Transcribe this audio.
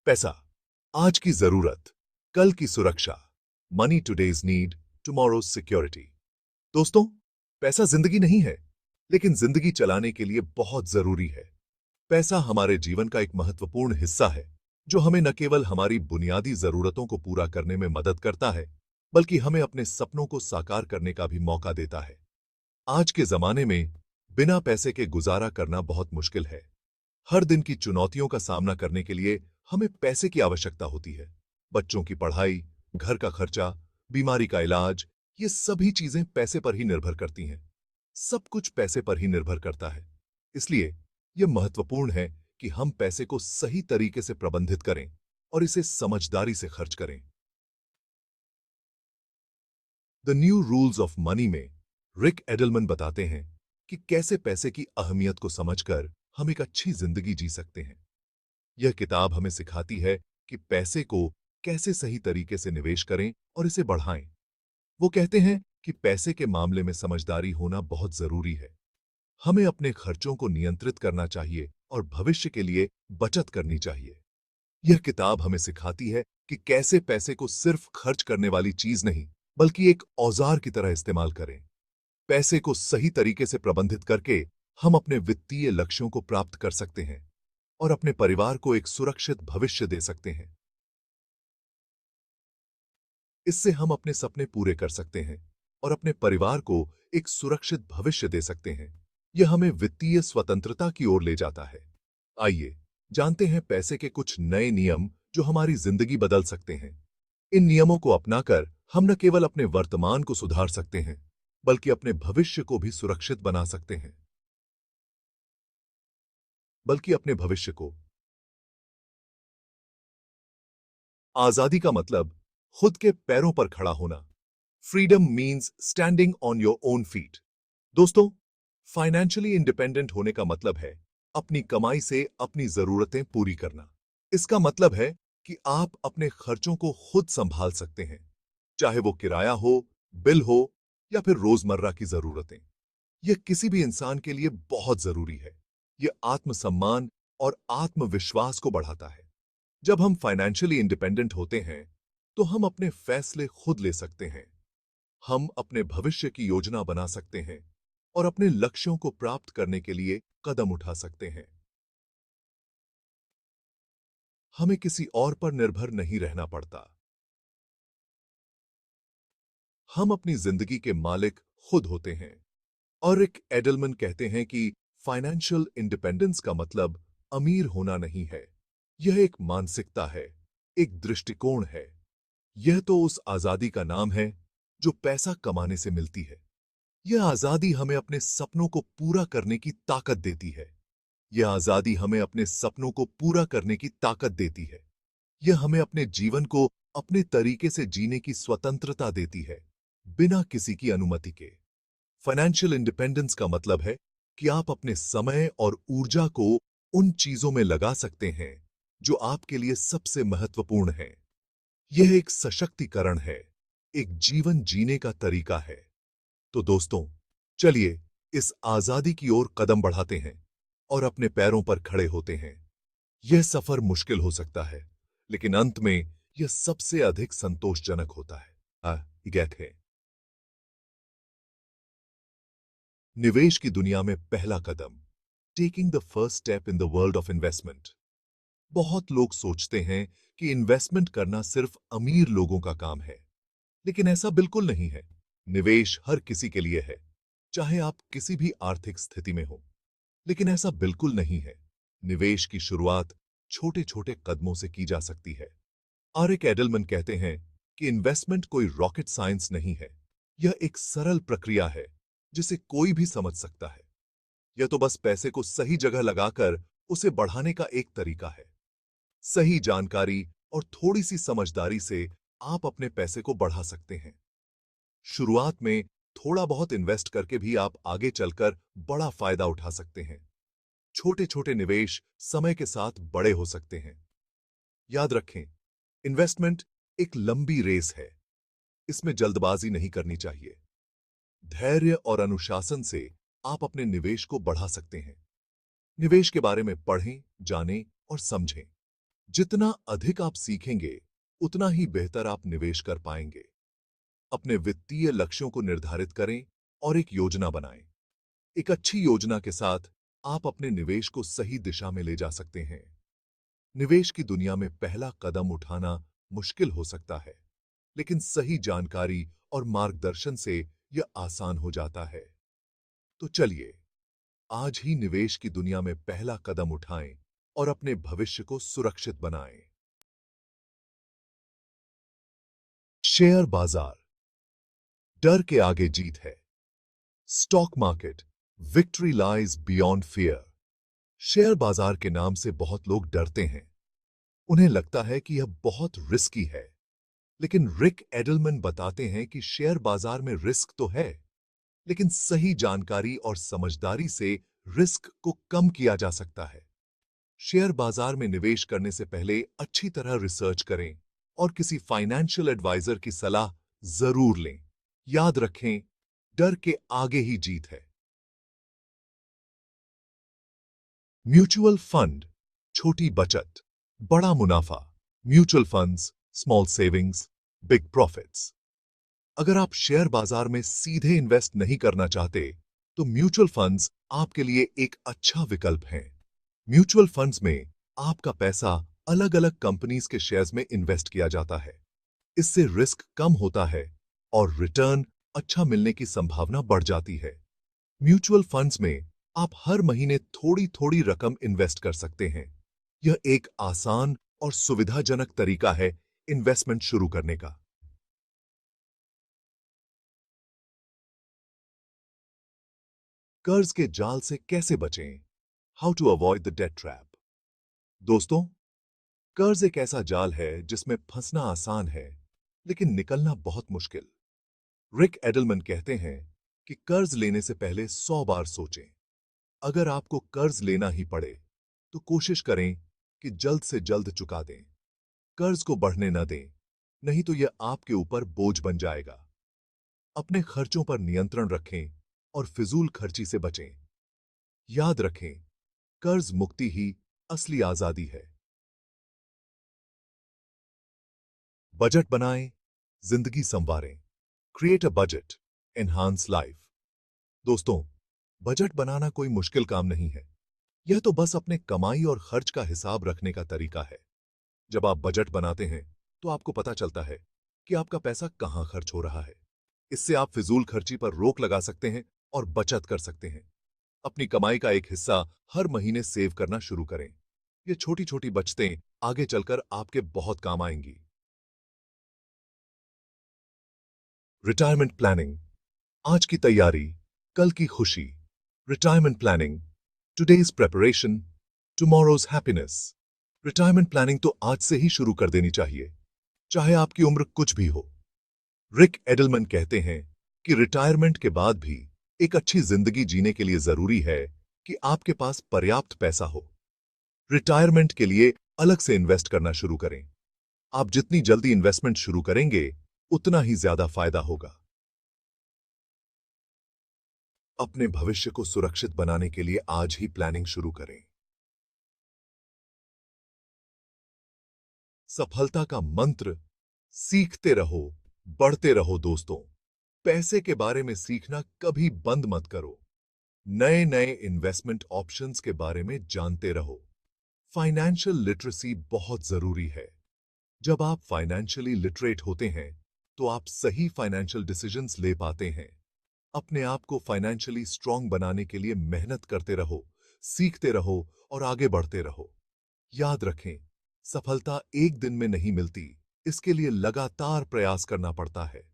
पैसा, आज की जरूरत, कल की सुरक्षा। Money today's need, tomorrow's security. दोस्तों, पैसा जिंदगी नहीं है, लेकिन जिंदगी चलाने के लिए बहुत जरूरी है। पैसा हमारे जीवन का एक महत्वपूर्ण हिस्सा है, जो हमें न केवल हमारी बुनियादी जरूरतों को पूरा करने में मदद करता है, बल्कि हमें अपने सपनों को साकार करने का भी मौका देता है। आज के जमाने में बिना पैसे के गुजारा करना बहुत मुश्किल है। हर दिन की चुनौतियों का सामना करने के लिए हमें पैसे की आवश्यकता होती है। बच्चों की पढ़ाई, घर का खर्चा, बीमारी का इलाज, ये सभी चीजें पैसे पर ही निर्भर करती हैं। सब कुछ पैसे पर ही निर्भर करता है। इसलिए यह महत्वपूर्ण है कि हम पैसे को सही तरीके से प्रबंधित करें और इसे समझदारी से खर्च करें। The new rules of money में रिक एडलमन बताते हैं कि कैसे पैसे की अहमियत को समझकर हम एक अच्छी जिंदगी जी सकते हैं। यह किताब हमें सिखाती है कि पैसे को कैसे सही तरीके से निवेश करें और इसे बढ़ाएं। वो कहते हैं कि पैसे के मामले में समझदारी होना बहुत जरूरी है। हमें अपने खर्चों को नियंत्रित करना चाहिए और भविष्य के लिए बचत करनी चाहिए। यह किताब हमें सिखाती है कि कैसे पैसे को सिर्फ खर्च करने वाली चीज नहीं, बल्कि एक औजार की तरह इस्तेमाल करें। पैसे को सही तरीके से प्रबंधित करके हम अपने वित्तीय लक्ष्यों को प्राप्त कर सकते हैं और अपने परिवार को एक सुरक्षित भविष्य दे सकते हैं। इससे हम अपने सपने पूरे कर सकते हैं और अपने परिवार को एक सुरक्षित भविष्य दे सकते हैं। यह हमें वित्तीय स्वतंत्रता की ओर ले जाता है। आइए जानते हैं पैसे के कुछ नए नियम जो हमारी जिंदगी बदल सकते हैं। इन नियमों को अपनाकर हम न केवल अपने वर्तमान को सुधार सकते हैं, बल्कि अपने भविष्य को भी सुरक्षित बना सकते हैं। बल्कि अपने भविष्य को आजादी का मतलब खुद के पैरों पर खड़ा होना। Freedom means standing on your own feet. दोस्तों, फाइनेंशियली इंडिपेंडेंट होने का मतलब है अपनी कमाई से अपनी जरूरतें पूरी करना। इसका मतलब है कि आप अपने खर्चों को खुद संभाल सकते हैं, चाहे वो किराया हो, बिल हो या फिर रोजमर्रा की जरूरतें। यह किसी भी इंसान के लिए बहुत जरूरी है। यह आत्मसम्मान और आत्मविश्वास को बढ़ाता है। जब हम फाइनेंशियली इंडिपेंडेंट होते हैं, तो हम अपने फैसले खुद ले सकते हैं। हम अपने भविष्य की योजना बना सकते हैं और अपने लक्ष्यों को प्राप्त करने के लिए कदम उठा सकते हैं। हमें किसी और पर निर्भर नहीं रहना पड़ता। हम अपनी जिंदगी के मालिक खुद होते हैं। और रिक एडलमन कहते हैं कि फाइनेंशियल इंडिपेंडेंस का मतलब अमीर होना नहीं है। यह एक मानसिकता है, एक दृष्टिकोण है। यह तो उस आजादी का नाम है जो पैसा कमाने से मिलती है। यह आजादी हमें अपने सपनों को पूरा करने की ताकत देती है। यह आजादी हमें अपने सपनों को पूरा करने की ताकत देती है। यह हमें अपने जीवन को अपने तरीके से जीने की स्वतंत्रता देती है, बिना किसी की अनुमति के। फाइनेंशियल इंडिपेंडेंस का मतलब है कि आप अपने समय और ऊर्जा को उन चीजों में लगा सकते हैं जो आपके लिए सबसे महत्वपूर्ण है। यह एक सशक्तिकरण है, एक जीवन जीने का तरीका है। तो दोस्तों, चलिए इस आजादी की ओर कदम बढ़ाते हैं और अपने पैरों पर खड़े होते हैं। यह सफर मुश्किल हो सकता है, लेकिन अंत में यह सबसे अधिक संतोषजनक होता है। गैट है निवेश की दुनिया में पहला कदम, taking the first step in the world of investment. बहुत लोग सोचते हैं कि इन्वेस्टमेंट करना सिर्फ अमीर लोगों का काम है, लेकिन ऐसा बिल्कुल नहीं है। निवेश हर किसी के लिए है, चाहे आप किसी भी आर्थिक स्थिति में हो। लेकिन ऐसा बिल्कुल नहीं है। निवेश की शुरुआत छोटे छोटे कदमों से की जा सकती है। आरिक एडलमन कहते हैं कि इन्वेस्टमेंट कोई रॉकेट साइंस नहीं है। यह एक सरल प्रक्रिया है जिसे कोई भी समझ सकता है। यह तो बस पैसे को सही जगह लगाकर उसे बढ़ाने का एक तरीका है। सही जानकारी और थोड़ी सी समझदारी से आप अपने पैसे को बढ़ा सकते हैं। शुरुआत में थोड़ा बहुत इन्वेस्ट करके भी आप आगे चलकर बड़ा फायदा उठा सकते हैं। छोटे छोटे निवेश समय के साथ बड़े हो सकते हैं। याद रखें, इन्वेस्टमेंट एक लंबी रेस है। इसमें जल्दबाजी नहीं करनी चाहिए। धैर्य और अनुशासन से आप अपने निवेश को बढ़ा सकते हैं। निवेश के बारे में पढ़ें, जानें और समझें। जितना अधिक आप सीखेंगे, उतना ही बेहतर आप निवेश कर पाएंगे। अपने वित्तीय लक्ष्यों को निर्धारित करें और एक योजना बनाएं। एक अच्छी योजना के साथ आप अपने निवेश को सही दिशा में ले जा सकते हैं। निवेश की दुनिया में पहला कदम उठाना मुश्किल हो सकता है, लेकिन सही जानकारी और मार्गदर्शन से यह आसान हो जाता है। तो चलिए, आज ही निवेश की दुनिया में पहला कदम उठाएं और अपने भविष्य को सुरक्षित बनाएं। शेयर बाजार, डर के आगे जीत है। Stock market, victory lies beyond fear. Share बाजार के नाम से बहुत लोग डरते हैं। उन्हें लगता है कि यह बहुत रिस्की है, लेकिन रिक एडलमैन बताते हैं कि शेयर बाजार में रिस्क तो है, लेकिन सही जानकारी और समझदारी से रिस्क को कम किया जा सकता है। शेयर बाजार में निवेश करने से पहले अच्छी तरह रिसर्च करें और किसी फाइनेंशियल एडवाइजर की सलाह जरूर लें। याद रखें, डर के आगे ही जीत है। म्यूचुअल फंड, छोटी बचत, बड़ा मुनाफा। Mutual funds, small savings, big profits. अगर आप शेयर बाजार में सीधे इन्वेस्ट नहीं करना चाहते, तो म्यूचुअल फंड्स आपके लिए एक अच्छा विकल्प हैं। म्यूचुअल फंड्स में आपका पैसा अलग-अलग कंपनीज के शेयर्स में इन्वेस्ट किया जाता है। इससे रिस्क कम होता है और रिटर्न अच्छा मिलने की संभावना बढ़ जाती है। म्यूचुअल फंड्स में आप हर महीने थोड़ी-थोड़ी रकम इन्वेस्ट कर सकते हैं। यह एक आसान और सुविधाजनक तरीका है इन्वेस्टमेंट शुरू करने का। कर्ज के जाल से कैसे बचें? How to avoid the debt trap. दोस्तों, कर्ज एक ऐसा जाल है जिसमें फंसना आसान है, लेकिन निकलना बहुत मुश्किल। रिक एडलमैन कहते हैं कि कर्ज लेने से पहले 100 बार सोचें। अगर आपको कर्ज लेना ही पड़े, तो कोशिश करें कि जल्द से जल्द चुका दें। कर्ज को बढ़ने न दें, नहीं तो यह आपके ऊपर बोझ बन जाएगा। अपने खर्चों पर नियंत्रण रखें और फिजूल खर्ची से बचें। याद रखें, कर्ज मुक्ति ही असली आजादी है। बजट बनाएं, जिंदगी संवारें। Create a budget, enhance life. दोस्तों, बजट बनाना कोई मुश्किल काम नहीं है। यह तो बस अपने कमाई और खर्च का हिसाब रखने का तरीका है। जब आप बजट बनाते हैं, तो आपको पता चलता है कि आपका पैसा कहां खर्च हो रहा है। इससे आप फिजूल खर्ची पर रोक लगा सकते हैं और बचत कर सकते हैं। अपनी कमाई का एक हिस्सा हर महीने सेव करना शुरू करें। ये छोटी-छोटी बचतें आगे चलकर आपके बहुत काम आएंगी। रिटायरमेंट प्लानिंग, आज की तैयारी, कल की खुशी। Retirement planning, today's preparation, tomorrow's happiness. Retirement planning तो आज से ही शुरू कर देनी चाहिए, चाहे आपकी उम्र कुछ भी हो। रिक एडलमैन कहते हैं कि रिटायरमेंट के बाद भी एक अच्छी जिंदगी जीने के लिए जरूरी है कि आपके पास पर्याप्त पैसा हो। रिटायरमेंट के लिए अलग से इन्वेस्ट करना शुरू करें। आप जितनी जल्दी इन्वेस्टमेंट शुरू करेंगे, उतना ही ज्यादा फायदा होगा। अपने भविष्य को सुरक्षित बनाने के लिए आज ही प्लानिंग शुरू करें। सफलता का मंत्र, सीखते रहो, बढ़ते रहो। दोस्तों, पैसे के बारे में सीखना कभी बंद मत करो। नए नए इन्वेस्टमेंट ऑप्शंस के बारे में जानते रहो। फाइनेंशियल लिटरेसी बहुत जरूरी है। जब आप फाइनेंशियली लिटरेट होते हैं, तो आप सही फाइनेंशियल डिसीजंस ले पाते हैं। अपने आप को फाइनेंशियली स्ट्रांग बनाने के लिए मेहनत करते रहो, सीखते रहो और आगे बढ़ते रहो। याद रखें, सफलता एक दिन में नहीं मिलती, इसके लिए लगातार प्रयास करना पड़ता है।